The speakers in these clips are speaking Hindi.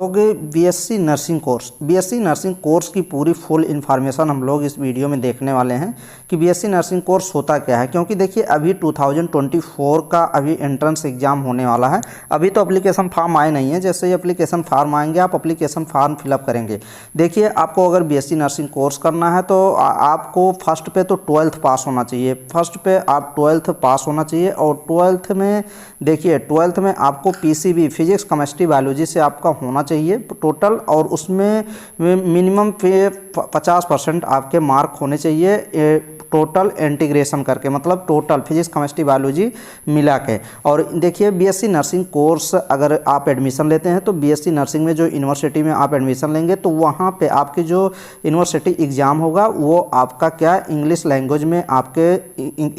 लोग बीएससी नर्सिंग कोर्स की पूरी फुल इन्फॉर्मेशन हम लोग इस वीडियो में देखने वाले हैं कि बीएससी नर्सिंग कोर्स होता क्या है। क्योंकि देखिए अभी 2024 का अभी एंट्रेंस एग्ज़ाम होने वाला है। अभी तो एप्लीकेशन फॉर्म आए नहीं है, जैसे ही एप्लीकेशन फॉर्म आएंगे आप एप्लीकेशन फॉर्म फिलअप करेंगे। देखिए आपको अगर बीएससी नर्सिंग कोर्स करना है तो आपको फर्स्ट पे तो 12th पास होना चाहिए। फर्स्ट पे आप 12th पास होना चाहिए और 12th में देखिए 12th में आपको पीसीबी फिजिक्स केमिस्ट्री बायोलॉजी से आपका होना चाहिए टोटल, और उसमें मिनिमम पे 50% आपके मार्क होने चाहिए टोटल इंटीग्रेशन करके, मतलब टोटल फिजिक्स केमिस्ट्री बायोलॉजी मिला के। और देखिए बीएससी नर्सिंग कोर्स अगर आप एडमिशन लेते हैं तो बीएससी नर्सिंग में जो यूनिवर्सिटी में आप एडमिशन लेंगे तो वहाँ पे आपके जो यूनिवर्सिटी एग्ज़ाम होगा वो आपका क्या इंग्लिश लैंग्वेज में आपके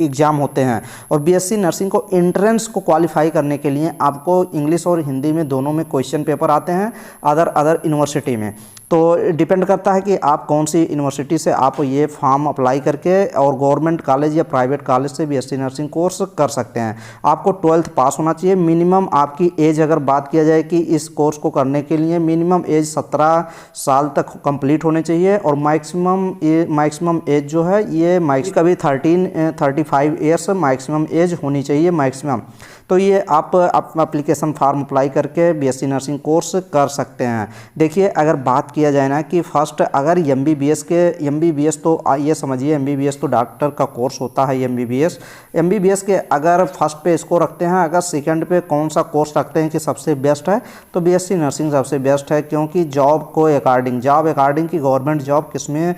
एग्ज़ाम होते हैं। और बीएससी नर्सिंग को एंट्रेंस को क्वालिफाई करने के लिए आपको इंग्लिश और हिंदी में दोनों में क्वेश्चन पेपर आते हैं अदर यूनिवर्सिटी में। तो डिपेंड करता है कि आप कौन सी यूनिवर्सिटी से आप ये फॉर्म अप्लाई करके और गवर्नमेंट कॉलेज या प्राइवेट कॉलेज से बीएससी नर्सिंग कोर्स कर सकते हैं। आपको 12th पास होना चाहिए। मिनिमम आपकी एज अगर बात किया जाए कि इस कोर्स को करने के लिए मिनिमम एज 17 साल तक कंप्लीट होने चाहिए और मैक्सिमम एज जो है ये कभी 35 ईयर्स मैक्सिमम एज होनी चाहिए मैक्सिमम। तो ये आप एप्लीकेशन फॉर्म अप्लाई करके बीएससी नर्सिंग कोर्स कर सकते हैं। देखिए अगर बात किया जाए ना कि फर्स्ट अगर एमबीबीएस तो ये समझिए एमबीबीएस तो डॉक्टर का कोर्स होता है। एमबीबीएस के अगर फर्स्ट पे इसको रखते हैं, अगर सेकंड पे कौन सा कोर्स रखते हैं कि सबसे बेस्ट है तो बीएससी नर्सिंग सबसे बेस्ट है। क्योंकि जॉब अकॉर्डिंग की गवर्नमेंट जॉब किसमें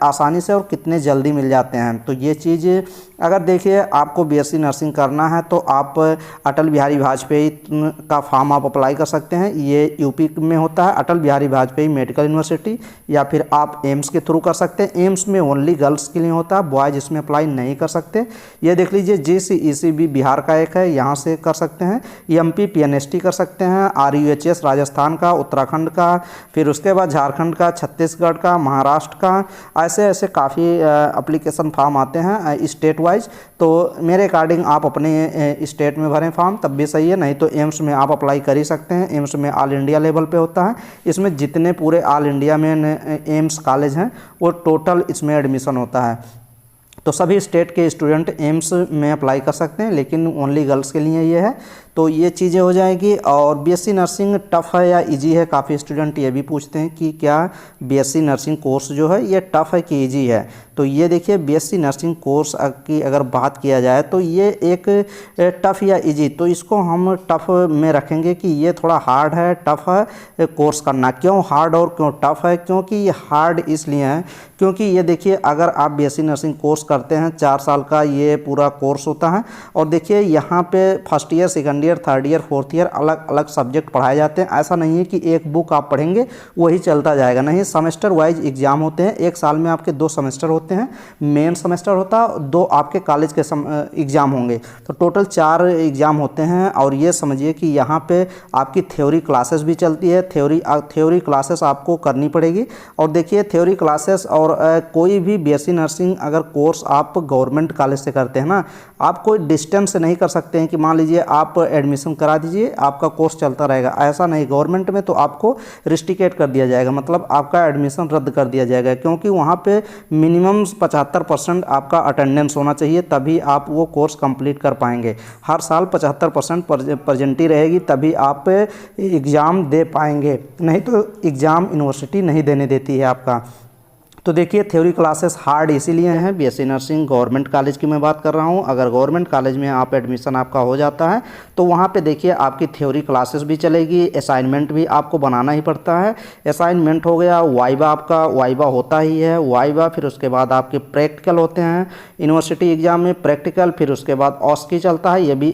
आसानी से और कितने जल्दी मिल जाते हैं। तो ये चीज़ अगर देखिए आपको बीएससी नर्सिंग करना है तो आप अटल बिहारी वाजपेयी का फॉर्म आप अप्लाई कर सकते हैं। ये यूपी में होता है, अटल बिहारी वाजपेयी मेडिकल यूनिवर्सिटी, या फिर आप एम्स के थ्रू कर सकते हैं। एम्स में ओनली गर्ल्स के लिए होता है, बॉयज इसमें अप्लाई नहीं कर सकते। ये देख लीजिए JCECB बिहार का एक है, यहाँ से कर सकते हैं। MP PNST कर सकते हैं, RUHS राजस्थान का, उत्तराखंड का, फिर उसके बाद झारखंड का, छत्तीसगढ़ का, महाराष्ट्र का, ऐसे काफ़ी एप्लीकेशन फॉर्म आते हैं स्टेट वाइज। तो मेरे अकॉर्डिंग आप अपने स्टेट में भरें फॉर्म तब भी सही है, नहीं तो एम्स में आप अप्लाई कर ही सकते हैं। एम्स में ऑल इंडिया लेवल पे होता है। इसमें जितने पूरे ऑल इंडिया में एम्स कॉलेज हैं वो टोटल इसमें एडमिशन होता है। तो सभी स्टेट के स्टूडेंट एम्स में अप्लाई कर सकते हैं, लेकिन ओनली गर्ल्स के लिए ये है। तो ये चीज़ें हो जाएगी। और बीएससी नर्सिंग टफ़ है या इजी है, काफ़ी स्टूडेंट ये भी पूछते हैं कि क्या बीएससी नर्सिंग कोर्स जो है ये टफ़ है कि इजी है। तो ये देखिए बीएससी नर्सिंग कोर्स की अगर बात किया जाए तो ये एक टफ़ या इजी, तो इसको हम टफ़ में रखेंगे कि ये थोड़ा हार्ड है, टफ़ है कोर्स करना। क्यों हार्ड और क्यों टफ़ है? क्योंकि ये हार्ड इसलिए है क्योंकि ये देखिए अगर आप बीएससी नर्सिंग कोर्स करते हैं 4 साल का ये पूरा कोर्स होता है। और देखिए यहाँ पे first year, second year, third year, fourth year अलग अलग सब्जेक्ट पढ़ाए जाते हैं। ऐसा नहीं है कि एक बुक आप पढ़ेंगे वही चलता जाएगा, नहीं। सेमेस्टर वाइज एग्जाम होते हैं। एक साल में आपके 2 सेमेस्टर होते हैं, मेन सेमेस्टर होता है, 2 आपके कॉलेज के एग्ज़ाम होंगे। तो टोटल 4 एग्ज़ाम होते हैं। और ये समझिए कि यहाँ पे आपकी थ्योरी क्लासेस भी चलती है। थ्योरी क्लासेस आपको करनी पड़ेगी। और देखिए थ्योरी क्लासेस और कोई भी बीएससी नर्सिंग अगर कोर्स आप गवर्नमेंट कॉलेज से करते हैं ना, आप कोई डिस्टेंस से नहीं कर सकते हैं कि मान लीजिए आप एडमिशन करा दीजिए आपका कोर्स चलता रहेगा, ऐसा नहीं। गवर्नमेंट में तो आपको रिस्ट्रिकेट कर दिया जाएगा, मतलब आपका एडमिशन रद्द कर दिया जाएगा। क्योंकि वहाँ पे मिनिमम 75% आपका अटेंडेंस होना चाहिए, तभी आप वो कोर्स कंप्लीट कर पाएंगे। हर साल 75% प्रेजेंटी रहेगी, तभी आप एग्ज़ाम दे पाएंगे, नहीं तो एग्ज़ाम यूनिवर्सिटी नहीं देने देती है आपका। तो देखिए थ्योरी क्लासेस हार्ड इसीलिए हैं। बीएससी नर्सिंग गवर्नमेंट कॉलेज की मैं बात कर रहा हूं। अगर गवर्नमेंट कॉलेज में आप एडमिशन आपका हो जाता है तो वहां पे देखिए आपकी थ्योरी क्लासेस भी चलेगी, असाइनमेंट भी आपको बनाना ही पड़ता है। असाइनमेंट हो गया, वाइवा, आपका वाइवा होता ही है, वाइवा, फिर उसके बाद आपके प्रैक्टिकल होते हैं यूनिवर्सिटी एग्जाम में, प्रैक्टिकल, फिर उसके बाद ऑस्की चलता है। ये भी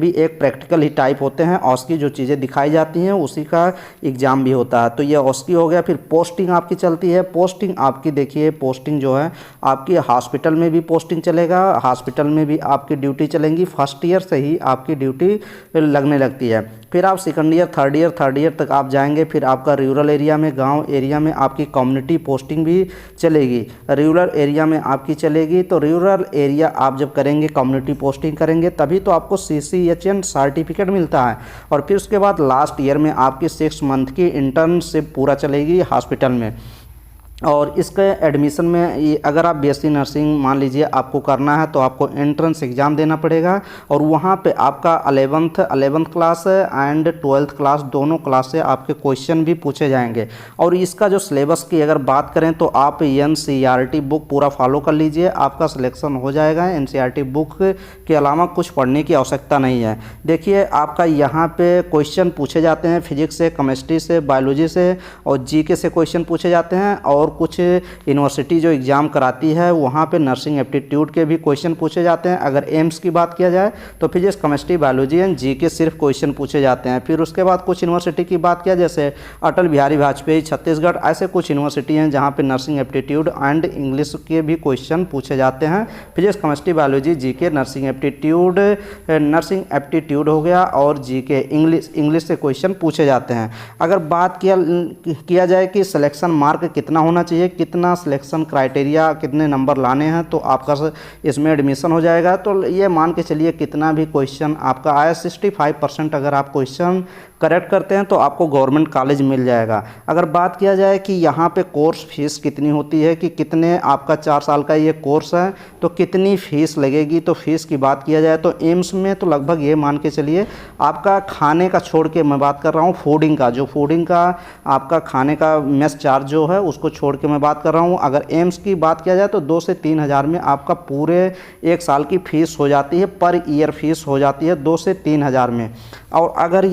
एक प्रैक्टिकल ही टाइप होते हैं। ऑस्की जो चीज़ें दिखाई जाती हैं उसी का एग्ज़ाम भी होता है। तो ये ऑस्की हो गया। फिर पोस्टिंग आपकी चलती है। पोस्टिंग आपकी देखिए, पोस्टिंग जो है आपकी हॉस्पिटल में भी पोस्टिंग चलेगा, हॉस्पिटल में भी आपकी ड्यूटी चलेंगी। फर्स्ट ईयर से ही आपकी ड्यूटी लगने लगती है। फिर आप सेकंड ईयर, थर्ड ईयर तक आप जाएंगे। फिर आपका रूरल एरिया में, गांव एरिया में आपकी कम्युनिटी पोस्टिंग भी चलेगी। रूरल एरिया में आपकी चलेगी, तो रूरल एरिया आप जब करेंगे, कम्युनिटी पोस्टिंग करेंगे, तभी तो आपको CCHN सर्टिफिकेट मिलता है। और फिर उसके बाद लास्ट ईयर में आपकी 6 मंथ की इंटर्नशिप पूरा चलेगी हॉस्पिटल में। और इसके एडमिशन में अगर आप BSc नर्सिंग मान लीजिए आपको करना है, तो आपको एंट्रेंस एग्ज़ाम देना पड़ेगा। और वहाँ पे आपका 11th class and 12th class दोनों क्लास से आपके क्वेश्चन भी पूछे जाएंगे। और इसका जो सिलेबस की अगर बात करें, तो आप NCERT बुक पूरा फॉलो कर लीजिए, आपका सिलेक्शन हो जाएगा। NCERT बुक के अलावा कुछ पढ़ने की आवश्यकता नहीं है। देखिए, आपका यहाँ पे क्वेश्चन पूछे जाते हैं फिजिक्स से, केमिस्ट्री से, बायोलॉजी से और GK से क्वेश्चन पूछे जाते हैं। और कुछ यूनिवर्सिटी जो एग्ज़ाम कराती है, वहाँ पे नर्सिंग एप्टीट्यूड के भी क्वेश्चन पूछे जाते हैं। अगर एम्स की बात किया जाए, तो physics, chemistry, biology and GK सिर्फ क्वेश्चन पूछे जाते हैं। फिर उसके बाद कुछ यूनिवर्सिटी की बात किया, जैसे अटल बिहारी वाजपेयी छत्तीसगढ़, ऐसे कुछ यूनिवर्सिटी हैं जहाँ पे नर्सिंग एप्टीट्यूड एंड इंग्लिश के भी क्वेश्चन पूछे जाते हैं। Physics, chemistry, biology, GK, nursing aptitude हो गया, और GK इंग्लिश से क्वेश्चन पूछे जाते हैं। अगर बात किया जाए कि सिलेक्शन मार्क कितना होना चाहिए, कितना सिलेक्शन क्राइटेरिया, कितने नंबर लाने हैं, तो आपका इसमें एडमिशन हो जाएगा। तो ये मान के चलिए कितना भी क्वेश्चन आपका आया, 65% अगर आप क्वेश्चन करेक्ट करते हैं, तो आपको गवर्नमेंट कॉलेज मिल जाएगा। अगर बात किया जाए कि यहाँ पे कोर्स फीस कितनी होती है, कि कितने आपका 4 साल का ये कोर्स है, तो कितनी फ़ीस लगेगी, तो फीस की बात किया जाए तो एम्स में तो लगभग ये मान के चलिए, आपका खाने का छोड़ के मैं बात कर रहा हूँ, फूडिंग का आपका खाने का मेस चार्ज जो है उसको छोड़ के मैं बात कर रहा हूँ। अगर एम्स की बात किया जाए तो 2 से 3 हज़ार में आपका पूरे 1 साल की फ़ीस हो जाती है, पर ईयर फीस हो जाती है 2 से 3 हज़ार में। और अगर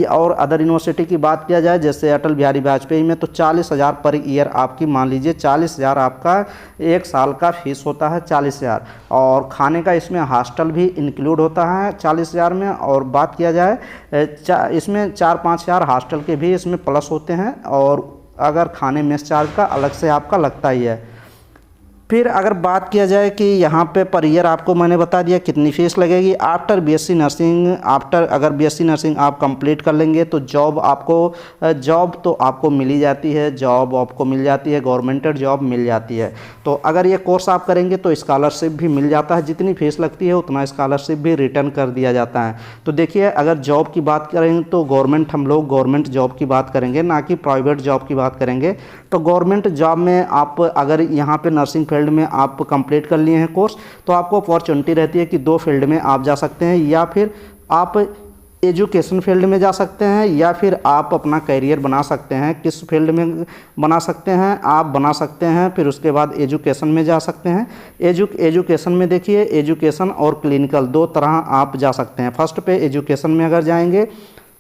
अदर यूनिवर्सिटी की बात किया जाए, जैसे अटल बिहारी वाजपेयी में, तो 40,000 पर ईयर आपकी, मान लीजिए 40,000 आपका 1 साल का फीस होता है, 40,000। और खाने का इसमें हॉस्टल भी इंक्लूड होता है 40,000 में। और बात किया जाए इसमें 4-5 हज़ार हॉस्टल के भी इसमें प्लस होते हैं, और अगर खाने मेस चार्ज का अलग से आपका लगता ही है। फिर अगर बात किया जाए कि यहाँ पे पर ईयर आपको मैंने बता दिया कितनी फ़ीस लगेगी। अगर BSc नर्सिंग आप कंप्लीट कर लेंगे, तो जॉब तो आपको मिल ही जाती है, गवर्नमेंटेड जॉब मिल जाती है। तो अगर ये कोर्स आप करेंगे तो स्कॉलरशिप भी मिल जाता है, जितनी फ़ीस लगती है उतना स्कॉलरशिप भी रिटर्न कर दिया जाता है। तो देखिए, अगर जॉब की बात करेंगे तो हम लोग गवर्नमेंट जॉब की बात करेंगे, ना कि प्राइवेट जॉब की बात करेंगे। तो गवर्नमेंट जॉब में आप अगर यहाँ पे नर्सिंग फील्ड में आप कंप्लीट कर लिए हैं कोर्स, तो आपको अपॉर्चुनिटी रहती है कि 2 फील्ड में आप जा सकते हैं, या फिर आप एजुकेशन फील्ड में जा सकते हैं, या फिर आप अपना करियर बना सकते हैं। किस फील्ड में बना सकते हैं, आप बना सकते हैं, फिर उसके बाद एजुकेशन में जा सकते हैं। एजुकेशन में देखिए, एजुकेशन और क्लिनिकल 2 तरह आप जा सकते हैं। फर्स्ट पे एजुकेशन में अगर जाएंगे,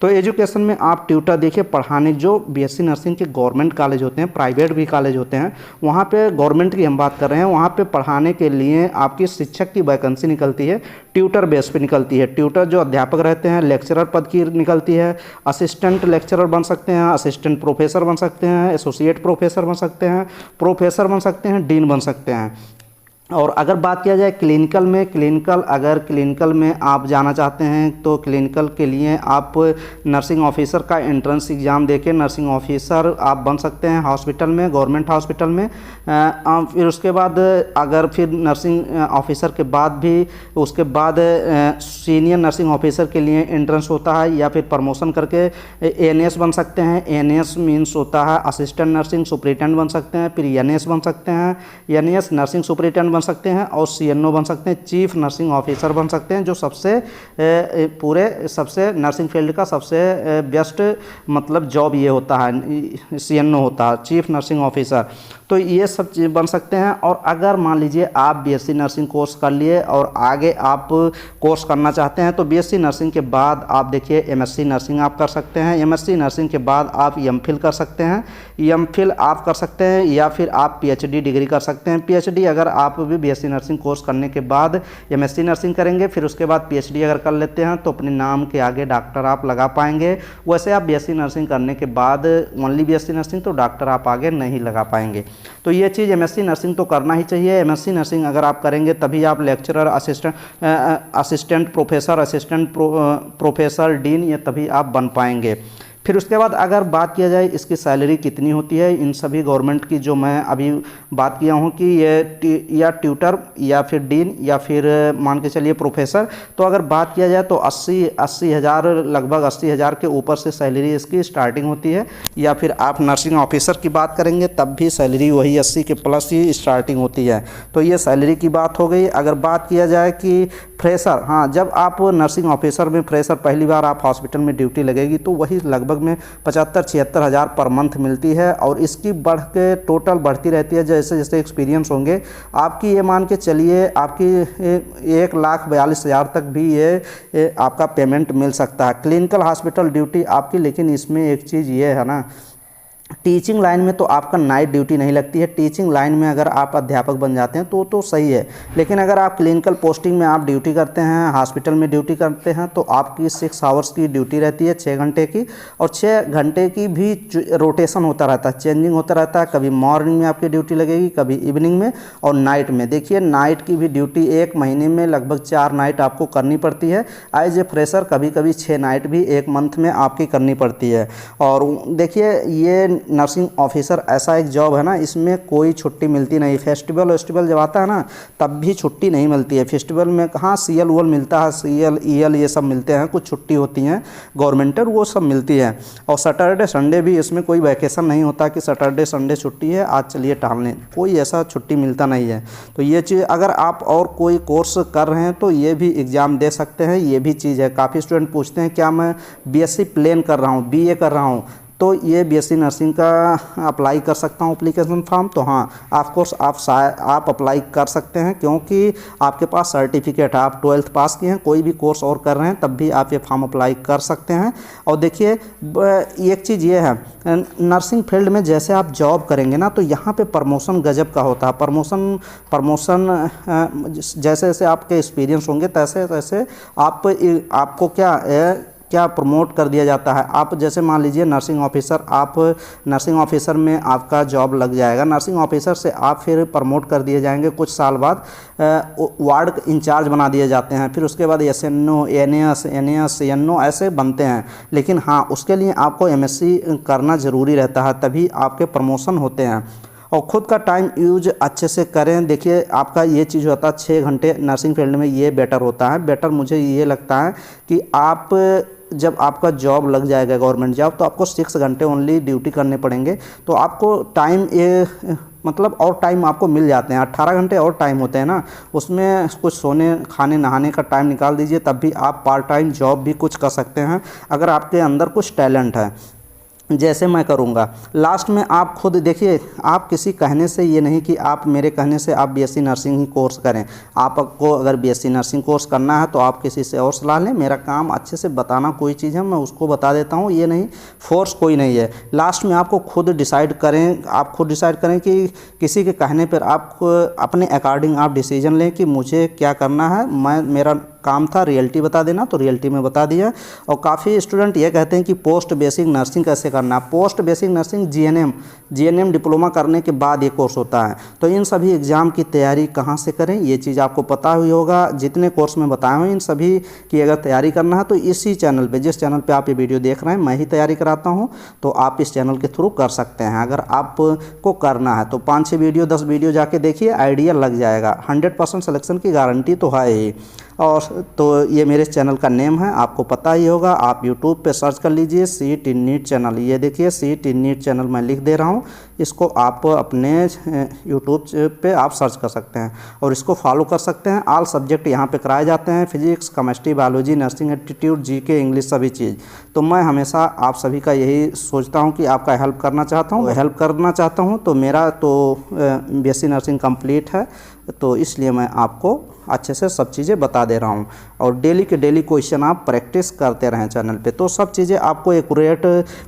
तो एजुकेशन में आप ट्यूटर देखिए पढ़ाने, जो BSc नर्सिंग के गवर्नमेंट कॉलेज होते हैं, प्राइवेट भी कॉलेज होते हैं, वहाँ पे गवर्नमेंट की हम बात कर रहे हैं, वहाँ पे पढ़ाने के लिए आपकी शिक्षक की वैकेंसी निकलती है, ट्यूटर बेस पे निकलती है। ट्यूटर जो अध्यापक रहते हैं, लेक्चरर पद की निकलती है, असिस्टेंट लेक्चरर बन सकते हैं, असिस्टेंट प्रोफेसर बन सकते हैं, एसोसिएट प्रोफेसर बन सकते हैं, प्रोफेसर बन सकते हैं, डीन बन सकते हैं। और अगर बात किया जाए क्लिनिकल में, अगर क्लिनिकल में आप जाना चाहते हैं, तो क्लिनिकल के लिए आप नर्सिंग ऑफिसर का एंट्रेंस एग्ज़ाम देके नर्सिंग ऑफिसर आप बन सकते हैं हॉस्पिटल में, गवर्नमेंट हॉस्पिटल में। फिर उसके बाद अगर फिर नर्सिंग ऑफिसर के बाद भी उसके बाद सीनियर नर्सिंग ऑफिसर के लिए एंट्रेंस होता है, या फिर प्रमोशन करके ANS बन सकते हैं। ANS मीन्स होता है असिस्टेंट नर्सिंग सुपरिटेंडेंट बन सकते हैं, फिर NS बन सकते हैं, NS नर्सिंग सुपरिटेंडेंट बन सकते हैं, और CNO बन सकते हैं, चीफ नर्सिंग ऑफिसर बन सकते हैं, जो सबसे नर्सिंग फील्ड का सबसे बेस्ट मतलब जॉब ये होता है, CNO होता है, चीफ नर्सिंग ऑफिसर। तो ये सब चीज़ बन सकते हैं। और अगर मान लीजिए आप BSc नर्सिंग कोर्स कर लिए और आगे आप कोर्स करना चाहते हैं, तो BSc नर्सिंग के बाद आप देखिए MSc नर्सिंग आप कर सकते हैं। MSc नर्सिंग के बाद आप MPhil कर सकते हैं, MPhil आप कर सकते हैं, या फिर आप PhD डिग्री कर सकते हैं। PhD अगर आप भी बीएससी नर्सिंग कोर्स करने के बाद एमएससी नर्सिंग करेंगे, फिर उसके बाद पीएचडी अगर कर लेते हैं तो अपने नाम के आगे डॉक्टर आप लगा पाएंगे। वैसे आप बीएससी नर्सिंग करने के बाद ओनली बीएससी नर्सिंग तो डॉक्टर आप आगे नहीं लगा पाएंगे। तो ये चीज़ एमएससी नर्सिंग तो करना ही चाहिए। एमएससी नर्सिंग अगर आप करेंगे तभी आप lecturer, assistant professor, assistant professor, dean, ये तभी आप बन पाएंगे। फिर उसके बाद अगर बात किया जाए इसकी सैलरी कितनी होती है, इन सभी गवर्नमेंट की जो मैं अभी बात किया हूँ कि ये या ट्यूटर या फिर डीन या फिर मान के चलिए प्रोफेसर, तो अगर बात किया जाए तो 80 हज़ार, लगभग 80 हज़ार के ऊपर से सैलरी इसकी स्टार्टिंग होती है। या फिर आप नर्सिंग ऑफिसर की बात करेंगे तब भी सैलरी वही 80 के प्लस ही स्टार्टिंग होती है। तो ये सैलरी की बात हो गई। अगर बात किया जाए कि फ्रेशर, हाँ, जब आप नर्सिंग ऑफिसर में फ्रेशर पहली बार आप हॉस्पिटल में ड्यूटी लगेगी तो वही लगभग में 75-76 हज़ार पर मंथ मिलती है, और इसकी बढ़ के टोटल बढ़ती रहती है जैसे जैसे एक्सपीरियंस होंगे आपकी। ये मान के चलिए आपकी 1,42,000 तक भी ये आपका पेमेंट मिल सकता है। क्लिनिकल हॉस्पिटल ड्यूटी आपकी, लेकिन इसमें एक चीज़ ये है ना, टीचिंग लाइन में तो आपका नाइट ड्यूटी नहीं लगती है। टीचिंग लाइन में अगर आप अध्यापक बन जाते हैं तो सही है, लेकिन अगर आप क्लिनिकल पोस्टिंग में आप ड्यूटी करते हैं, हॉस्पिटल में ड्यूटी करते हैं, तो आपकी 6 आवर्स की ड्यूटी रहती है, 6 घंटे की, और 6 घंटे की भी रोटेशन होता रहता है, चेंजिंग होता रहता है। कभी मॉर्निंग में आपकी ड्यूटी लगेगी, कभी इवनिंग में, और नाइट में। देखिए नाइट की भी ड्यूटी 1 महीने में लगभग 4 नाइट आपको करनी पड़ती है। एज ए फ्रेशर कभी कभी 6 नाइट भी 1 मंथ में आपकी करनी पड़ती है। और देखिए ये नर्सिंग ऑफिसर ऐसा एक जॉब है ना, इसमें कोई छुट्टी मिलती नहीं। फेस्टिवल जब आता है ना तब भी छुट्टी नहीं मिलती है। फेस्टिवल में कहाँ CL वोल मिलता है, CL EL ये सब मिलते हैं, कुछ छुट्टी होती हैं गवर्नमेंटल, वो सब मिलती है। और सैटरडे संडे भी इसमें कोई वैकेशन नहीं होता कि सैटरडे संडे छुट्टी है, आज चलिए टहलने, कोई ऐसा छुट्टी मिलता नहीं है। तो ये चीज़ अगर आप और कोई कोर्स कर रहे हैं तो ये भी एग्ज़ाम दे सकते हैं, ये भी चीज़ है। काफ़ी स्टूडेंट पूछते हैं क्या मैं BSc प्लेन कर रहा हूँ, BA कर रहा हूँ, तो ये BSc नर्सिंग का अप्लाई कर सकता हूँ एप्लीकेशन फॉर्म। तो हाँ, ऑफ कोर्स आप अप्लाई कर सकते हैं, क्योंकि आपके पास सर्टिफिकेट है, आप 12th पास किए हैं, कोई भी कोर्स और कर रहे हैं तब भी आप ये फॉर्म अप्लाई कर सकते हैं। और देखिए एक चीज़ ये है, नर्सिंग फील्ड में जैसे आप जॉब करेंगे ना तो यहाँ पे प्रमोशन गजब का होता है। प्रमोशन जैसे जैसे आपके एक्सपीरियंस होंगे तैसे तैसे आपको क्या प्रमोट कर दिया जाता है। आप जैसे मान लीजिए नर्सिंग ऑफिसर में आपका जॉब लग जाएगा, नर्सिंग ऑफिसर से आप फिर प्रमोट कर दिए जाएंगे, कुछ साल बाद वार्ड इंचार्ज बना दिए जाते हैं, फिर उसके बाद SNO, NAS, NO ऐसे बनते हैं। लेकिन हाँ, उसके लिए आपको MSc करना ज़रूरी रहता है, तभी आपके प्रमोशन होते हैं। और ख़ुद का टाइम यूज अच्छे से करें। देखिए आपका ये चीज़ होता है 6 घंटे नर्सिंग फील्ड में, ये बेटर होता है। बेटर मुझे ये लगता है कि आप जब आपका जॉब लग जाएगा गवर्नमेंट जॉब तो आपको 6 घंटे ओनली ड्यूटी करने पड़ेंगे, तो आपको टाइम मतलब और टाइम आपको मिल जाते हैं। 18 घंटे और टाइम होते हैं ना, उसमें कुछ सोने खाने नहाने का टाइम निकाल दीजिए, तब भी आप पार्ट टाइम जॉब भी कुछ कर सकते हैं अगर आपके अंदर कुछ टैलेंट है, जैसे मैं करूँगा। लास्ट में आप खुद देखिए, आप किसी कहने से ये नहीं कि आप मेरे कहने से आप BSc नर्सिंग ही कोर्स करें। आपको अगर BSc नर्सिंग कोर्स करना है तो आप किसी से और सलाह लें। मेरा काम अच्छे से बताना कोई चीज़ है, मैं उसको बता देता हूँ, ये नहीं फोर्स कोई नहीं है। लास्ट में आपको खुद डिसाइड करें कि किसी के कहने पर आप अपने अकॉर्डिंग आप डिसीजन लें कि मुझे क्या करना है। मेरा काम था रियलिटी बता देना, तो रियलिटी में बता दिया। और काफ़ी स्टूडेंट ये कहते हैं कि पोस्ट बेसिक नर्सिंग कैसे करना। Post basic nursing GNM diploma करने के बाद ये कोर्स होता है। तो इन सभी एग्ज़ाम की तैयारी कहाँ से करें, ये चीज़ आपको पता हुई होगा। जितने कोर्स में बताए हुए इन सभी की अगर तैयारी करना है तो इसी चैनल पे, जिस चैनल पे आप ये वीडियो देख रहे हैं, मैं ही तैयारी कराता हूँ, तो आप इस चैनल के थ्रू कर सकते हैं। अगर आपको करना है तो 5-6 वीडियो 10 वीडियो जाके देखिए, आइडिया लग जाएगा। 100% सिलेक्शन की गारंटी तो है ही। और तो ये मेरे चैनल का नेम है, आपको पता ही होगा। आप YouTube पे सर्च कर लीजिए CET NEET चैनल। ये देखिए CET NEET चैनल मैं लिख दे रहा हूँ, इसको आप अपने YouTube पे आप सर्च कर सकते हैं और इसको फॉलो कर सकते हैं। ऑल सब्जेक्ट यहाँ पे कराए जाते हैं, physics, chemistry, biology, nursing aptitude, GK, English, सभी चीज़। तो मैं हमेशा आप सभी का यही सोचता हूँ कि आपका हेल्प करना चाहता हूँ। तो मेरा तो BSc नर्सिंग कंप्लीट है, तो इसलिए मैं आपको अच्छे से सब चीज़ें बता दे रहा हूँ। और डेली के डेली क्वेश्चन आप प्रैक्टिस करते रहें चैनल पे, तो सब चीज़ें आपको एक्यूरेट,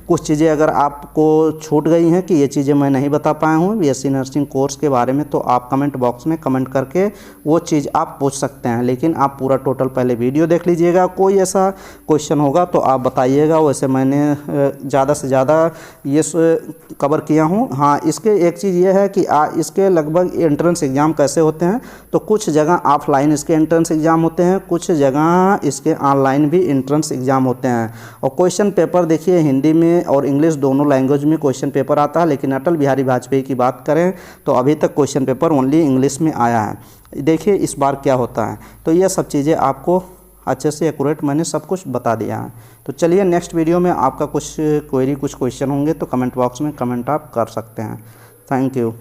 कुछ चीज़ें अगर आपको छूट गई हैं कि ये चीज़ें मैं नहीं बता पाया हूँ बीएससी नर्सिंग कोर्स के बारे में, तो आप कमेंट बॉक्स में कमेंट करके वो चीज़ आप पूछ सकते हैं। लेकिन आप पूरा टोटल पहले वीडियो देख लीजिएगा, कोई ऐसा क्वेश्चन होगा तो आप बताइएगा। वैसे मैंने ज़्यादा से ज़्यादा ये कवर किया हूँ। हाँ, इसके एक चीज़ ये है कि इसके लगभग एंट्रेंस एग्ज़ाम कैसे होते हैं, तो कुछ जगह ऑफलाइन इसके एंट्रेंस एग्ज़ाम होते हैं, कुछ जगह इसके ऑनलाइन भी एंट्रेंस एग्ज़ाम होते हैं। और क्वेश्चन पेपर देखिए हिंदी में और इंग्लिश दोनों लैंग्वेज में क्वेश्चन पेपर आता है, लेकिन अटल बिहारी वाजपेयी की बात करें तो अभी तक क्वेश्चन पेपर ओनली इंग्लिश में आया है। देखिए इस बार क्या होता है। तो ये सब चीज़ें आपको अच्छे से एक्यूरेट मैंने सब कुछ बता दिया है। तो चलिए नेक्स्ट वीडियो में आपका कुछ क्वेरी, कुछ क्वेश्चन होंगे तो कमेंट बॉक्स में कमेंट आप कर सकते हैं। Thank you.